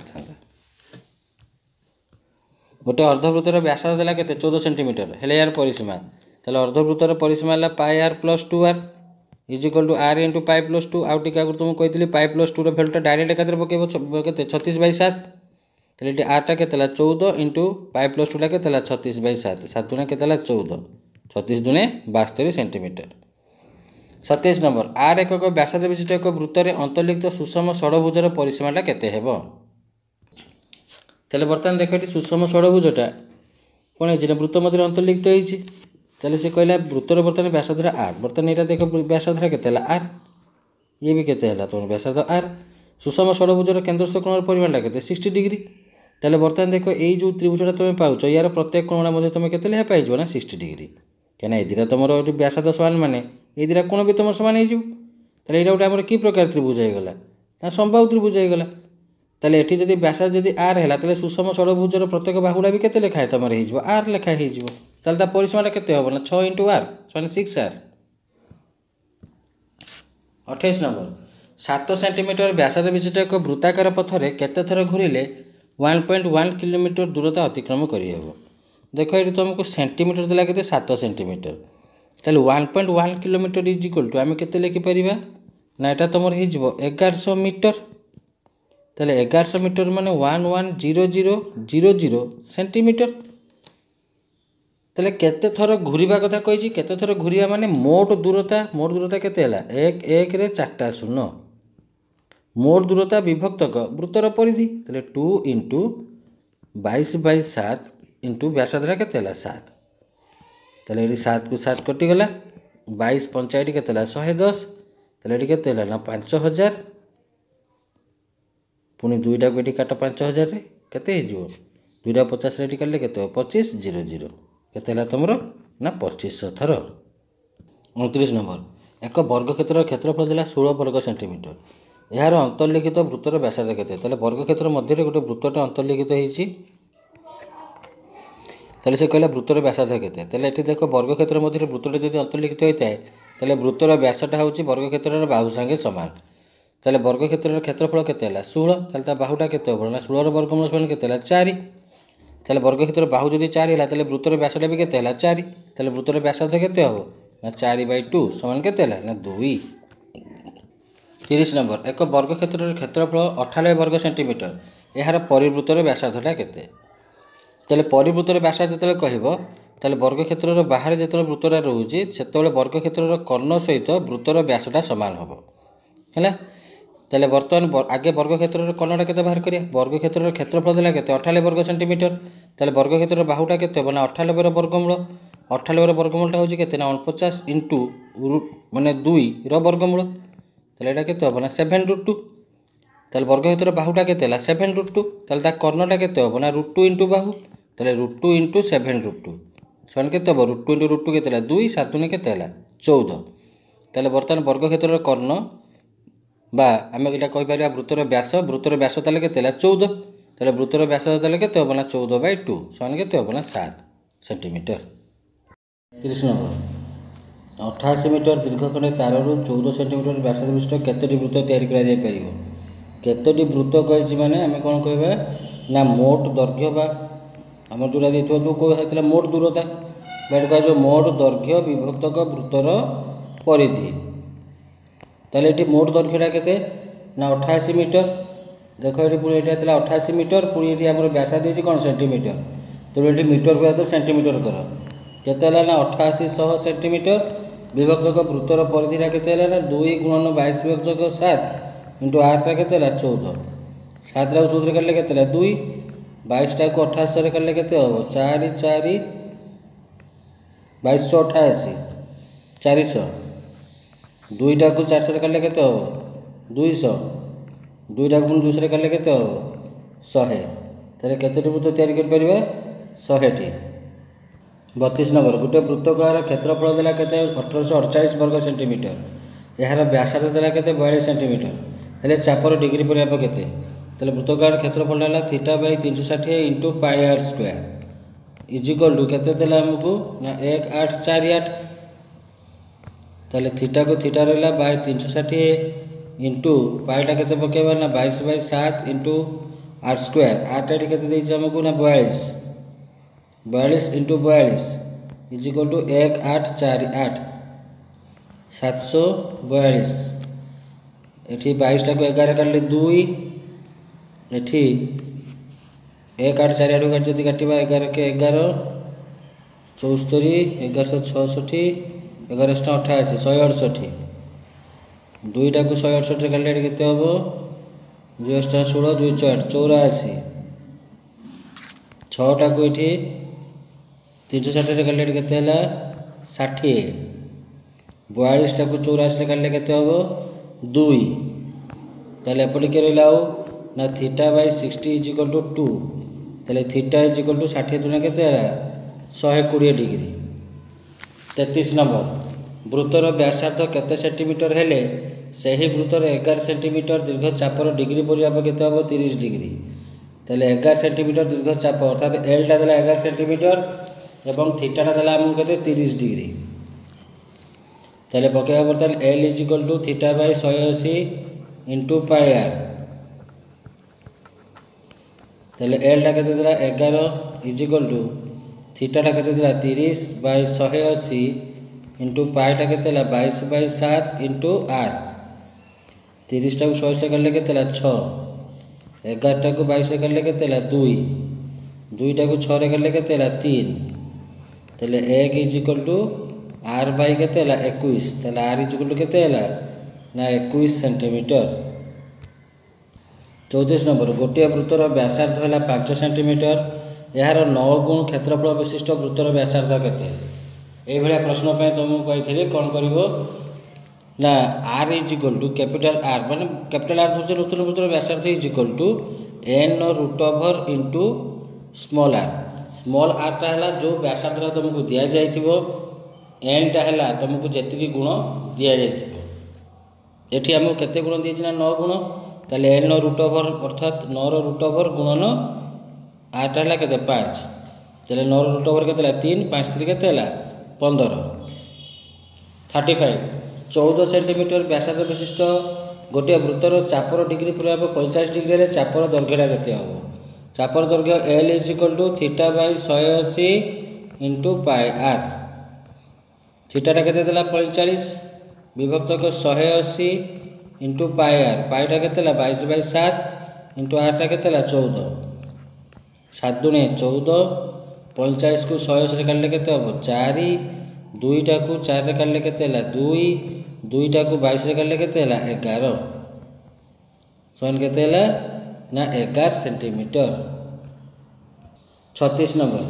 गोटे अर्धवृत्तर व्यासार्ध है के 14 सेंटीमीटर है यार परिसीमा ताले अर्धवृत्तर परिसीमा है πr plus 2r is equal to r into pi plus 2 आउ टी आगे तुमको कहती पाई प्लस 2 भैल्यूटा डायरेक्ट एकातिर पकेब के 36/7 ताले ये आरटा के 14 इंटू पाई प्लस 2 के 36/7 7 दुणे के 14 36 दुणे 72 सेंटीमीटर 27 नंबर आर एकक व्यासार्ध विशिष्ट एक वृत्तर अंतर्लिखित सुषम षड़भुजर परिसीमाटा केते हेबो ताले बर्तमान देख ये सुषम षड़भुजटा कौन है वृत्त मध्य अंतर्लिखित होती ताले से कहला वृत्तर बर्तमान व्यासार्ध आर बर्तमान यहाँ देख व्यासार्ध के आर ये भी केते तुम व्यासार्ध आर सुषम षड़भुजर केन्द्रस्थ कोणर परिमाणटा के 60 डिग्री ताले बर्तमान देख ये जो त्रिभुजटा तुम पाच यार प्रत्येक कोणा मध्य तुम के पाइज ना 60 डिग्री कहीं ये तुम व्यासार्ध समान माने ये कोण भी तुम समान हो ये गोटे आम कि प्रकार त्रिभुज होगला ना समबाहु त्रिभुज होगला ताले एठी जदि व्यासार्ध जदि आर है ताले सुषम षड़भुजर प्रत्येक बाहुड़ा भी केते लेखाए तुम हो आर लेखाए हो ताले परिसीमाटा केते हम ना 6 into R 6r 28 number 7 centimetre व्यासार्ध विशिष्ट एक वृत्ताकार पथरे केते थर घूरिले 1.1 किलोमीटर दूरता अतिक्रम करिहेब देख ये तुमको सेंटीमीटर देला के 7 सेंटीमीटर ताले 1.1 किलोमीटर इज इक्वल टू आम के लिखिपर ना यहाँ तुम हो 1100 मीटर ताले 1100 मीटर माने 110000 सेंटीमीटर ताले केते थर घूरिबा कथा कही केते थर घूरिया माने मोट दूरता केते हला 1 रे 4टा शून्य मोट दूरता विभक्तक वृत्तर परिधि ताले 2 इंटू 22/7 इंटू व्यासार्ध केते हला 7 ताले ये 7 को 7 कटिगला 22 पंचायत केते हला 110 ताले ये केते हला ना 5000 पुणी दुईटा को ये काट 5000 रे केते हो 250 रे काटले केते 2500 केते हला तुमरो ना 2500 थर 29 नंबर एक वर्ग क्षेत्र क्षेत्रफल देला 16 वर्ग सेंटीमीटर यार अंतर्लिखित वृत्तर व्यासार्ध केते ताले वर्ग क्षेत्र मध्य गोटे वृत्तटा अंतर्लिखित होईची ताले से कहला वृत्तर व्यासार्ध केते ताले एठी देखो वर्ग क्षेत्र मध्य वृत्तटा यदि अंतर्लिखित होता है ताले वृत्तर व्यासटा होची वर्ग क्षेत्रर बाहु संगे समान ताले वर्ग क्षेत्रर क्षेत्रफल केते हला 16 ताले ता बाहुटा केते हो ना 16 वर्गमूल समान केते हला 4 ताले वर्ग क्षेत्र बाहु जदि 4 हला ताले वृत्तर व्यासटा भी केते हला 4 ताले वृत्तर व्यासार्ध केते हो ना 4/2 समान केते हला ना 2 30 नंबर एक वर्ग क्षेत्रर क्षेत्रफल 98 वर्ग सेंटीमीटर यार परिवृत्तर व्यासार्धटा केते ताले परिवृत्तर व्यासार्ध जेते कहबो ताले वर्ग क्षेत्रर बाहर जेते वृत्तटा रहउची सेतेबेले वर्ग क्षेत्रर कर्ण सहित वृत्तर व्यासटा समान होबो हैला ताले बर्तमान आगे वर्ग क्षेत्रर कर्णटा केते बाहर करिया वर्ग क्षेत्रर क्षेत्रफल देला केते 98 वर्ग सेंटीमीटर ताले वर्ग क्षेत्रर बाहुटा केते बना 98 ର वर्गमूल 98 ର वर्गमूलटा होची केते ना 49 इंटू माने 2 ର वर्गमूल ताले एटा केते होबो ना 7√2 ताले वर्ग क्षेत्रर बाहुटा केते हला 7√2 ताले ता कर्णटा केते होबो ना √2 इंटू बाहु ताले √2 इंटू 7√2 समान केते होबो √2 इंटू √2 केते हला 2 7 ने केते हला 14 ताले बर्तमान वर्ग क्षेत्रर कर्ण बा आम यहाँ कहीपर वृत्तर व्यास ताले केते हला 14 ताले वृत्तर व्यास ताले केते होबो ना 14/2 समान केते होबो ना 7 सेंटीमीटर 30 नंबर 88 मीटर दीर्घखंड ताररू 14 सेंटीमीटर व्यासार्ध विशिष्ट केतोटी वृत्त तैयारी करा जाय परियो केतोटी वृत्त कहिछि माने आमे कोन कहबा ना मोट दैर्घ्य बा हमर जोरा देथो तो को हेतला मोट दूरता बैठ का जो मोट दैर्घ्य विभक्तक वृत्तर परिधि ताले एटी मोट दैर्घ्यटा केते ना 88 मीटर देखो ये पुणी ये 88 मीटर पुणी ये आम व्यासार्ध देछि कोन सेंटीमीटर तो ये मीटर को सेंटीमीटर कर केते हला ना 8800 सेंटीमीटर विभक्तक वृत्तर परिधिटा केते है ना 2 गुणन 22 विभक्तक 7 इंटू 8 केते है 14 7 रा 14 काटले केते है 2 22 टा को 28 रे काटले केते हो 4 4 2288 400 2 टा को 400 रे काटले केते हो 200 2 टा को 200 रे काटले केते हो 100 तारे केतेटी वृत्त तैयारी कर परिबा 100 टी 32 नंबर गोटे वृत्तकलार क्षेत्रफल देला केते 1848 वर्ग सेंटीमीटर यार व्यासार्ध देला केते 42 सेंटीमीटर हेले चापर डिग्री परिमाप केते तले वृत्तकलार क्षेत्रफल देला theta by 360 into pi are square is equal to केते देला हमको ना 1848 तले थीटा को थीटा रहला बाय 360 इंटू पाईटा केते पकेबा ना 22/7 इंटू आर स्क्वायर आठ एटी केते देइछ हमको ना 42 इंटू 42 इज इक्वल टू 1848 742 एठी 22 टा को 11 काटले 2 एठी 1848 काट जदी काटिबा 11 के 11 74 1166 1188 168 2 टा को 168 रे काटले केते होबो 2 16 2 4 84 6 टा को एठी 360 रे काटले केते हला 60 42 टा को 84 रे काटले केते होबो 2 ताले एपटे के रहला ना theta by 60 is equal to 2 ताले थीटा इज इक्वल टू 60 दुना केते हला 120 डिग्री 33 नंबर वृत्तर व्यासार्ध केते सेंटीमीटर हेले सही वृत्तर 11 सेंटीमीटर दीर्घ चापर डिग्री परिमाप केते होबो 30 डिग्री ताले 11 सेंटीमीटर दीर्घ चाप अर्थात एल टा देला 11 सेंटीमीटर एवं थीटा टा देला हमको केते 30 डिग्री ताले पकेबा बर्तन L is equal to theta by 180 into pi R ताले एल टा केते देला 11 इज इक्वल टू थीटा टा केते देला 30 बाय 180 इंटू पाई टा केते देला 22/7 इंटू आर 30 टा को 180 रे करले केते देला 6 11 टा को 22 रे करले केते देला 2 2 टा को 6 रे करले केते देला 3 ताले 1 is equal to R by केते हला 21 ताले आर इज इक्वल टू केते हला ना 21 सेंटीमीटर 34 नंबर गोटे वृत्तर व्यासार्ध हला 5 सेंटीमीटर यार 9 गुण क्षेत्रफल विशिष्ट वृत्तर व्यासार्ध केते ए भलिया प्रश्न पे तुमको कहिथिले कोन करिवो ना R is equal to capital R माने कैपिटल आर होचे नूतन वृत्तर व्यासार्ध is equal to n root over into small R टा हला जो व्यासार्ध तुमको दिया जाइथिबो n टा हला तुमको जेतिकी गुण दिया जाइथिबो एठी हमको केते गुण दिछि ना 9 गुण ताले n रूट ओवर अर्थात 9 रो रूट ओवर गुणन आर टा हला केते 5 ताले 9 रो रूट ओवर केते हला 3 5 3 केते हला 15 35 14 सेंटीमीटर व्यासार्ध विशिष्ट गोटे वृत्तर चापर डिग्री परिमाप 45 डिग्री रे चापर दैर्घ्यटा केते होबो चापर दैर्घ्य l is equal to theta by 180 into pi R theta टा केते देला 45 विभक्तक 180 इंटू पाई आर पाईटा केते देला 22/7 इंटू आर टा केते देला 14 7 दुने 14 45 को 180 रे काटले केते होबो 4 2 टा को 4 रे काटले केते हला 2 2 टा को 22 रे काटले केते हला 11 सोन केते हला ना 11 सेंटीमीटर 36 नंबर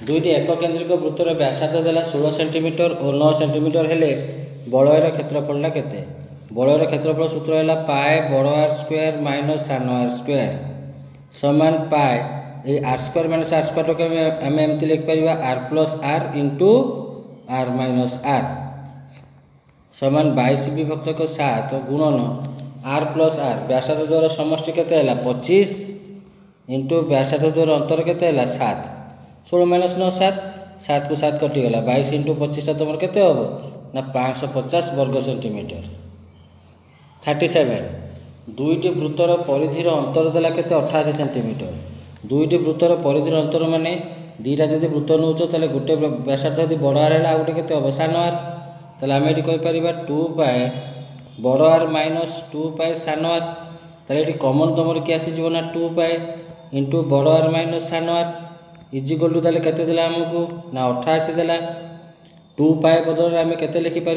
दुईटी एक केंद्रिक वृत्तर व्यासार्ध देला 16 सेंटीमीटर और 9 सेंटीमीटर हेले बलयर क्षेत्रफलटा केते बलयर क्षेत्रफल सूत्र है पाए बड़ आर स्क्वायर माइनस सान आर स्क्वायर समान पाए ये R square minus R square को आम एमती लिखिपर R plus R into are minus R समान 22 विभक्तक 7 गुणन आर प्लस आर व्यासार्ध द्वारा समष्टि केते हला 25 इंटू व्यासार्ध द्वारा अंतर केते हला 7 16 माइनस 9 7 7 को 7 कटिगला 22 इंटू 25 तुम केते हम ना 550 वर्ग सेंटीमीटर 37 दुईटी वृत्तर परिधिर अंतर देला केते 88 सेंटीमीटर दुईटी वृत्तर परिधिर अंतर माने दीटा जदि वृत्त नौच ताले गोटे व्यासार्ध यदि बड़ आर है गोटे केते हम सान आर ताले आम ये कहीपर 2 पाए बड़ आर माइनस 2 पाए सान आर ताले ये कमन तुम किए आसीज ना 2 पाए इंटू बड़ आर माइनस सान आर इज इक्वल टू ताले केते देला हमको ना 88 देला 2 पाए बदल आम के लिखिपर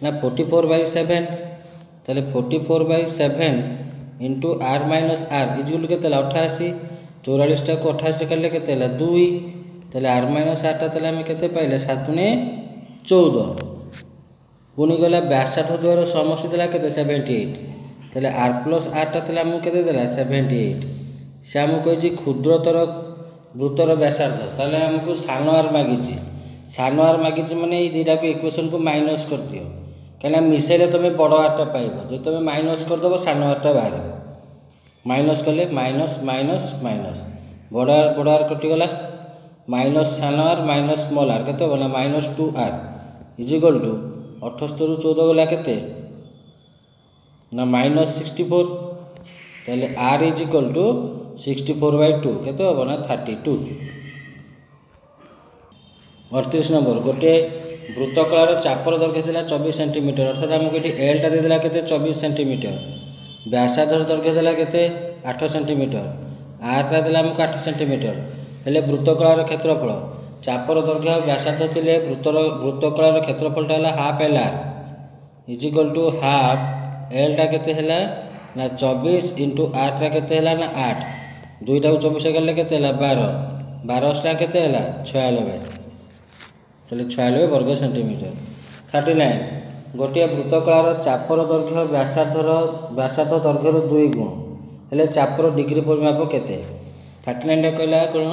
ना 44/7 ताले 44/7 into are minus are is के 88 44 को 28 काले के 2 ताले आर माइनस आर टा आम के पाइले 7 × 14 पुणी गला व्यासार्ध द्वयर समष्टि देला के 78 ताले आर प्लस आर टा आमको के देला 78 से आमको कही क्षुद्रतर वृत्तर व्यासार्ध ताले आमको सान आर मागिची सान आर मागिची माने ये दुटा को इक्वेशन को माइनस कर दियो कहीं मिसेले तुम बड़ आरटा पाइब जो तुम माइनस करदेव सान आरटा बाहर माइनस कले माइनस माइनस माइनस बड़ आर कटिगला माइनस सान आर माइनस स्मॉल आर के -2r इजिकल टू 78 ରୁ 14 गला के ना -64 ताले r इज इक्वल टू 64/2 केते होबो ना 32। 38 नंबर गोटे वृत्तकलार चापर दैर्घ्य थिला 24 सेंटीमीटर अर्थात हमको ये एल टा देला केते 24 सेंटीमीटर व्यासार्धर दैर्घ्य देला केते 8 सेंटीमीटर आर टा देला हमको 8 सेंटीमीटर हेले वृत्तकलार क्षेत्रफल चापर दैर्घ्य व्यासार्ध थिले वृत्तकलार क्षेत्रफलटा है half L R is equal to half L टा केते हैला ना 24 इंटू आर टा केते हैला ना 8 दुईटा को 24 गले केते हैला 12 12 टा केते हैला 96 चले 96 वर्ग सेंटीमीटर। 39 गोटे वृत्तकलार चापर दैर्घ्य व्यासार्ध दैर्घ्यर 2 गुण हेले चापर डिग्री परिमाप केते 39 कहला कोन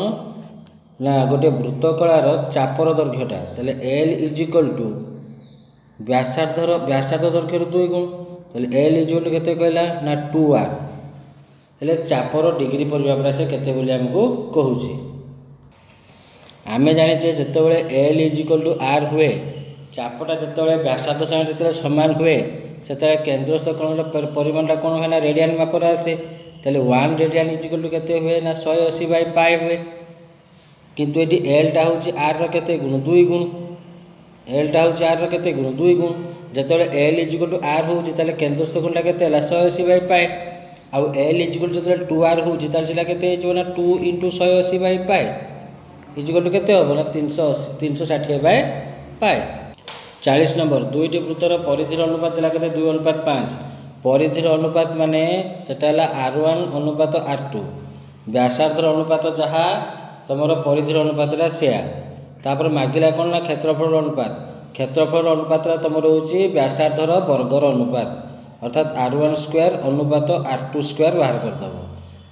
ना गोटे वृत्तकलार चापर दैर्घ्यटा ताले एल इज इक्वल टू व्यासार्ध दैर्घ्यर 2 गुण ताले एल इज इक्वल केते कहला ना 2r हेले चापर डिग्री परिमाप से केते बोली हमको कहूची आमे जानिचे जेतेबेले L is equal to R हुए चापटा जेतेबेले व्यासार्ध संगे जेतेबेले समान हुए सेतेबेले केंद्रस्थ कोणर परिमाणटा कोन है ना रेडियन मापर आसे ताले 1 रेडियन इज इक्वल टू केते हुए ना 180/π हुए किंतु ये एल टा हूँ आर रते गुण 2 गुण एल टा हूँ आर रते गुण 2 गुण जिते L is equal to R हूँ केंद्रस्थ गुणटा के 180/π आउ एल इज इक्वल जो 2r हूँ के ना 2 × 180/π इज इक्वल टू के हम ना 360/π। 40 नंबर दुईटी वृत्तर परिधिर अनुपात देला के 2:5 परिधिर अनुपात माने सेटा r1 अनुपात r2 व्यासार्धर अनुपात जहाँ तुम परिधिर अनुपातटा सेया तापर मागिला कौन ना क्षेत्रफल अनुपात तुम रोचे व्यासार्धर वर्गर अनुपात अर्थात r1² अनुपात r2² बाहर करदेव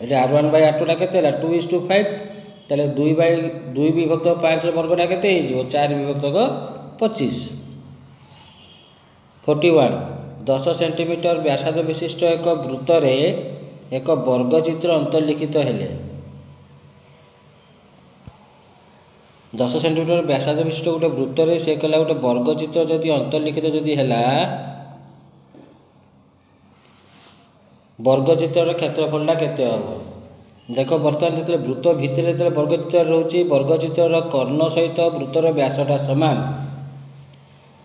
ये r1/r2 के 2:5 ताले 2/2 विभक्त 5 वर्गटा के 4 विभक्त 25। 41 10 सेंटीमीटर व्यासार्ध विशिष्ट एक वृत्तर एक वर्गचित्र अंतर्लिखित हेले 10 सेंटीमीटर व्यासार्ध विशिष्ट गोटे वृत्तर से कहला गोटे वर्गचित्र जदि अंतर्लिखित जदि है वर्गचित्र क्षेत्रफलटा केते हम देख बर्तमान जो वृत्त भितर जो वर्गचित्र रोचे वर्गचित्र कर्ण सहित वृत्तर व्यासटा सामान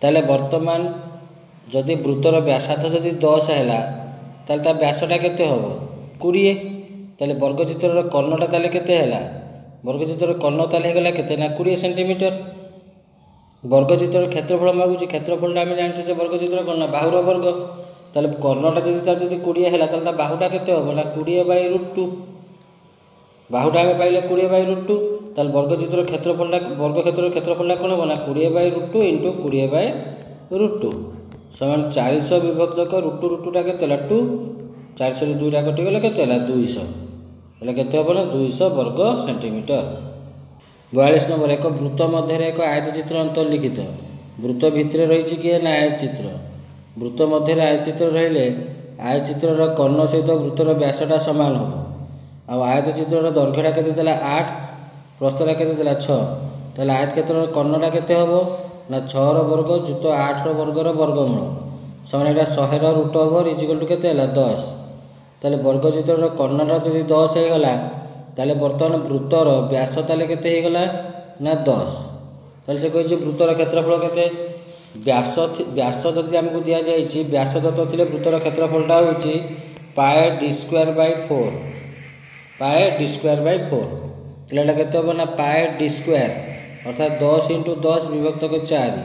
ताले वर्तमान जदि वृत्तर व्यासार्ध जदि 10 है ताले व्यासटा केते हम 20 ताले वर्गचित्र कर्णटा ताले केते है वर्गचित्र कर्ण ताले गला केते ना 20 सेंटीमीटर वर्गचित्र क्षेत्रफल मागुची क्षेत्रफलटा आम जानते वर्गचित्र कर्ण बाहुर वर्ग ताले कर्णटा जदि 20 है ताले बाहुटा केते हम ना 20/√2 बाहुटा आम पाइले 20/√2 ताले वर्गचित्र क्षेत्रफलटा वर्गक्षेत्र क्षेत्रफलटा कौन हम ना 20/√2 इंटू 20/√2 समान 400 विभक्त √2 के 2 400 2टा कटिगले के 200 हेल्ले के 200 वर्ग सेंटीमीटर। 42 नंबर एक वृत्त मध्य एक आयतचित्र अंतर्लिखित वृत्त भितर रही किए ना आयतचित्र वृत्त मध्य आयतचित्र रहिले आयतचित्र कर्ण सहित वृत्तर व्यासटा सामान हम आयतचित्र दैर्घ्यटा के 8 प्रस्थटा के 6 ताले आयत क्षेत्र कर्णटा के हम ना 6 वर्ग जुत 8 वर्गर वर्गमूल समान यहाँ 100 root over is equal to के 10 ताले वर्गचित्र कर्णटा जब 10 होगा ताले बर्तमान वृत्तर व्यास ताले केते होगा ना 10 ताले से कही वृत्तर क्षेत्रफल केते व्यास जदि आमको दि जाए व्यास दत्त थे वृत्तर क्षेत्रफलटा हूँ πd²/4 πd²/4 ताले केते हम ना πd² अर्थात 10 इंटू 10 विभक्त 4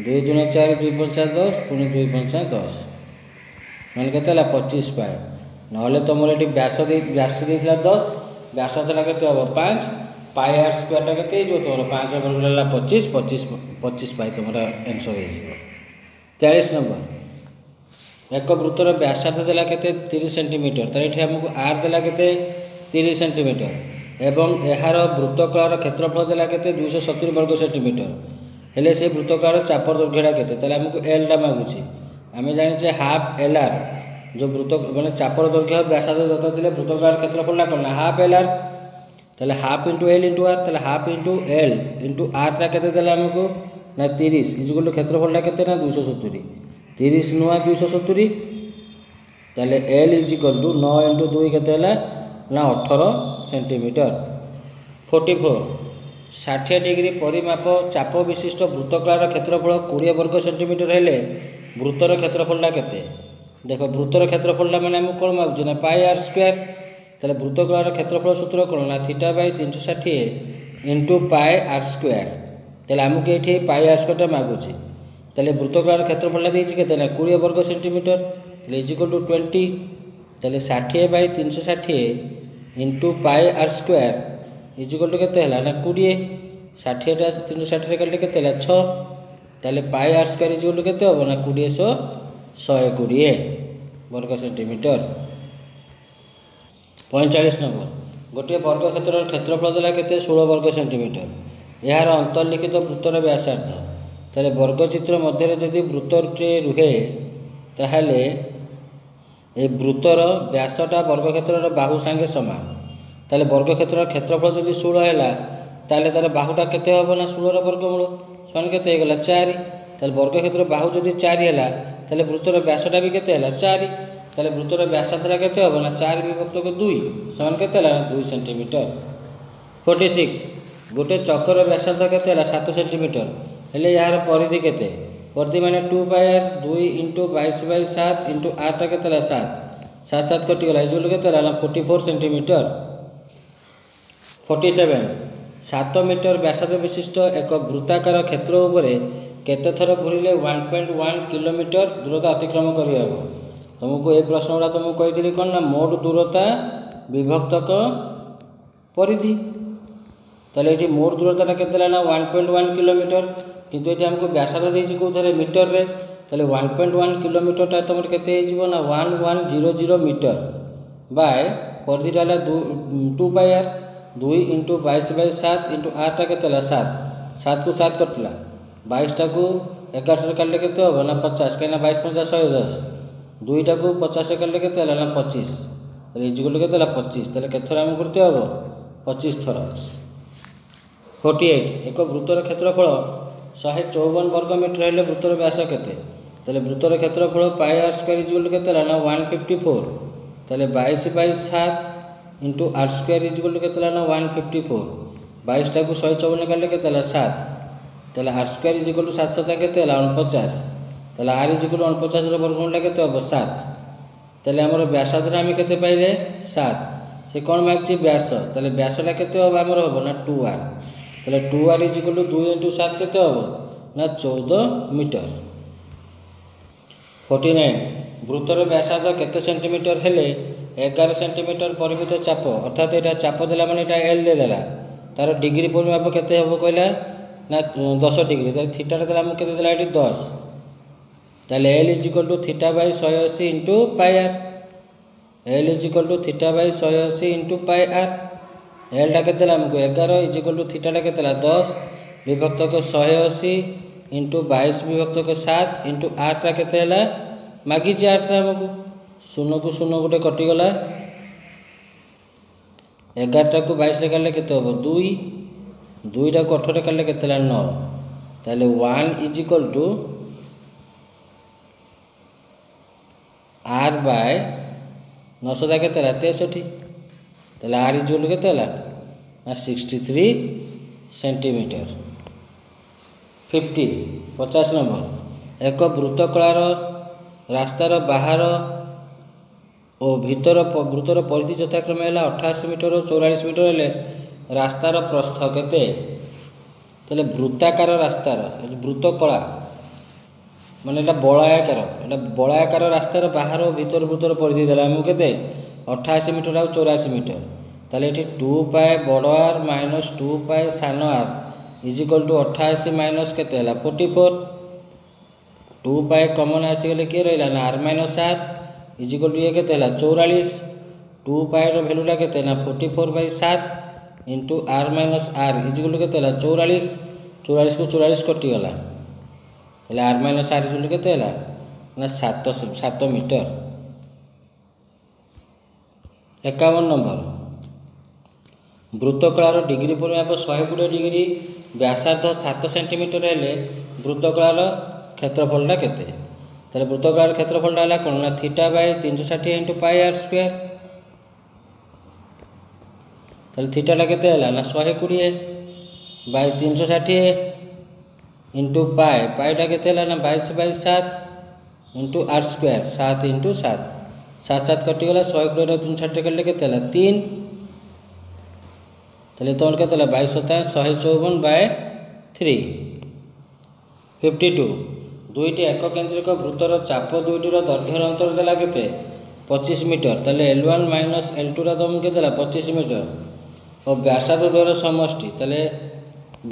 2 दूना 4 2 पंचा 10 पुणी 2 पंचा 10 मैंने के 25 पाए ना तुम ये व्यास देता 10 व्यास था के 5 पाई आर स्क्वायर के तुम 5 वर्ग 25 25 25 पाई तुम आंसर हो 43 नंबर एक वृत्तर व्यासार्ध देला के 30 सेंटीमीटर तो ये आमको आर देला के 30 सेंटीमीटर एवं यार वृत्तकलार क्षेत्रफल देला के 270 वर्ग सेंटीमीटर हेले से वृत्तकलार चापर दैर्घ्यटा के आमको एलटा मागुची आम जाने हाफ एल आर जो वृत्त मैंने चापर दैर्घ्य व्यासार्ध दत्त थे वृत्तकलार क्षेत्रफल कौन हाफ एल आर तेल हाफ इंटू एल इंटू आर तेल हाफ इंटू एल इंटू आरटा के आमको ना 30 इजुकल क्षेत्रफलटा के 270 30 नुआ 270 तेल एल इजिकल टू 9 इंटू 2 के ना 18 सेंटीमीटर 44 60 डिग्री परिमाप चाप विशिष्ट वृत्तकलार क्षेत्रफल 20 वर्ग सेंटीमीटर हेले वृत्तर क्षेत्रफलटा के देख वृत्तर क्षेत्रफलटा मैंने आमको कौन मागुचे ना पाई आर स्क्वायर तेल वृत्तकलार क्षेत्रफल सूत्र कौन ना theta by 360 into pi are square तेल आमको ये पाई आर स्क्वायर मागुचे तेल वृत्तकलार क्षेत्रफलटा देती के 20 वर्ग सेंटीमीटर इजिकल टू 20 तेल 60 by 360 into pi are square is equal to के ना 20 60टा 360 कले के 6 तेल pi are square is equal to के ना 20 120 वर्ग सेंटीमीटर 45 नंबर गोटे वर्ग क्षेत्र क्षेत्रफल देला के 16 वर्ग सेंटीमीटर यार अंतर्लिखित वृत्तर व्यासार्ध तेल वर्गचित्र मध्य जदि वृत्तटे रुहे ताहले ए वृत्तर व्यासटा वर्ग क्षेत्र बाहु सांगे समान ताले वर्ग क्षेत्र क्षेत्रफल जदि 16 है ताले तार बाहुटा केते हम ना 16 वर्गमूल समान के 4 ताले वर्ग क्षेत्र बाहु जदि 4 है ताले वृत्तर व्यासटा भी केते 4 ताले वृत्तर व्यासार्धटा केते हम ना 4 विभक्त 2 समान के 2 सेंटीमीटर 46 गोटे चक्कर व्यासार्ध के 7 सेंटीमीटर हेले यार परिधि केते परिधि माने 2 पाई आर 2 इंटू 22/7 इंटू आरटा के 7 7 कटिगला इजुल के 44 सेंटीमीटर 47 7 मीटर व्यासार्ध विशिष्ट एक वृत्ताकार क्षेत्र उपरे केते थर घूरिले 1.1 किलोमीटर दूरता अतिक्रम करिहबो तुमको ये प्रश्न गुड़ा तुमको कही कौन ना मोट दूरता विभक्तक परिधि ताले ये मोट दूरता के ना 1.1 किलोमीटर किंतु ये आमको व्यासार्ध देछि कौन मीटर रे ताले 1.1 किलोमीटर तुम के ना 1100 मीटर बाय परिधिटा 2 पाई आर 2 इंटू 22/7 इंटू आरटा के 7 7 को 7 कटला 22टा को 11 काटे के हम ना 50 कहीं 22 50 110 2टा को 50 काटे के ना 25 इजिकल के 25 तेल के थर आम करते हम 25 थर 48 एक वृत्तर क्षेत्रफल 154 वर्ग मीटर हेले वृत्तर व्यास केते तेल वृत्तर क्षेत्रफल पाई आर स्क्वायर इजिकल के ना 154 तेल 22/7 इंटू आर स्क्वायर इजिकल के ना 154 22टा को 154 काटे के 7 तेल आर स्क्वायर इजिकल 7 7 के 49 तेल आर इजिकल 49 वर्गमूलटा के हम 7 तेल आमर व्यासार्धटा आम के पाइले 7 से कौन मागछि व्यास तेल व्यासटा के आमर हम ना 2r तेल 2r इजिकल 2 इंटू 7 के हम ना 14 मीटर 49 वृत्तर व्यासार्ध केते सेंटीमीटर हेले 11 सेंटीमीटर परिमित चाप अर्थात यहाँ चाप देला माने एल देला तार डिग्री परिमाप केते हम कहला ना 10 डिग्री तेल थीटा देला हम केते देला 10 ताले L is equal to theta by 180 into pi R L is equal to theta by 180 into pi R एलटा के हमको 11 इजिकल टू थीटाटा के 10 विभक्त 180 इंटू 22 विभक्त 7 इंटू आरटा के मागिची आरटा आमको 0 को 0 गोटे कटिगला 11टा को 22 काटे के हम 2 2टा को 18 काटे के 9 ताले 1 इजिकल टू आर बाय 900 के 63 ताले आर इजिकल के 63 सेंटीमीटर 50 नंबर एक वृत्तकलार रास्तार बाहर और भीतर वृत्तर परिधि यथाक्रम है 88 मीटर और 44 मीटर हेले रास्तार प्रस्थ केते তাহলে বৃত্তাকার রাস্তার বৃত্ত কলা মানে এটা বলায়াকার রাস্তার বাহার ভিতর ভিতর পরিধি দেলা আমি কেতে 88 মিটার আর 84 মিটার। তাহলে এটি 2 পাই বড় আর মাইনস 2 পাই সান R is equal to 88 minus কেতে হলা 44। 2 পাই কমन आसीगले किए रहा ना are minus are is equal to ये केते हला 44। 2 पाई रो वैल्यूटा केते ना 44/7 into are minus are is equal to केते हला 44। 44 को 44 कटि गला ताले R minus are is equal to केते हला ना 7 मीटर। 51 नंबर वृत्तकलार डिग्री परिमाप 120 डिग्री व्यासार्ध 7 सेंटीमीटर हेले वृत्तकलार क्षेत्रफलटा केते। ताले वृत्तकलार क्षेत्रफलटा हला कोन ना θ/360 इंटू पाई आर स्क्वायर। ताले थीटाटा केते हला ना 120/360 इंटू पाईटा केते हला ना 22/7 इंटू आर स्क्वायर 7 इंटू 7 7 7 कटि गला 120 360 कले केते हला 3। ताले तोर केते हला 22 154/3। 52 दुईटी एक केंद्रिक वृत्तर चाप दुईटी दैर्घ्यर अंतर देला केते 25 मीटर। ताले L1 माइनस L2 दम केते 25 मीटर और व्यासार्ध द्वारा समष्टि ताले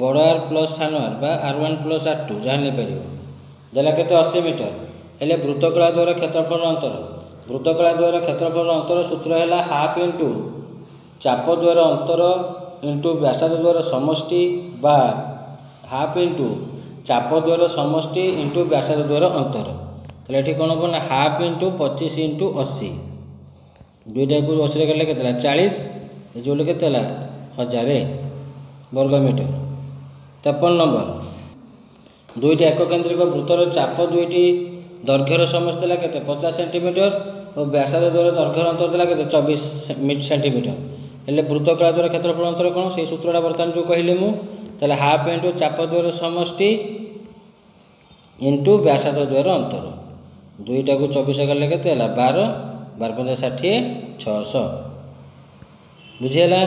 बड़ आर प्लस सान आर बा R1 प्लस R2 जहाँ नहीं पार देला केते 80 मीटर। हेले वृत्तकला द्वारा क्षेत्रफल अंतर सूत्र है हाफ इंटू चाप द्वारा अंतर इंटू व्यासार्ध द्वारा समष्टि बा हाफ इंटू चाप द्वारा समष्टि इंटू व्यासार्ध द्वारा अंतर। ताले एठी कोन हो ना हाफ इंटू 25 इंटू 80 दुईटा को 80 कले केते 40 जो केते 1000 वर्ग मीटर। 53 नंबर दुईटी एक केंद्रिक वृत्तर चाप दुईटी दैर्घ्यर समष्टि देला केते 50 सेंटीमीटर और व्यासार्ध द्वारा दैर्घ्यर अंतर देला केते 24 सेंटीमीटर। हेले वृत्तकला द्वारा क्षेत्रफल अंतर कोन से सूत्रटा बर्तमान जो कहले मु ताले हाफ इंटू चाप द्वारा समष्टि इंटू व्यासार्ध द्वारा अंतर दुईटा को 24 कले केते 12 12 50 60 600 बुझीला।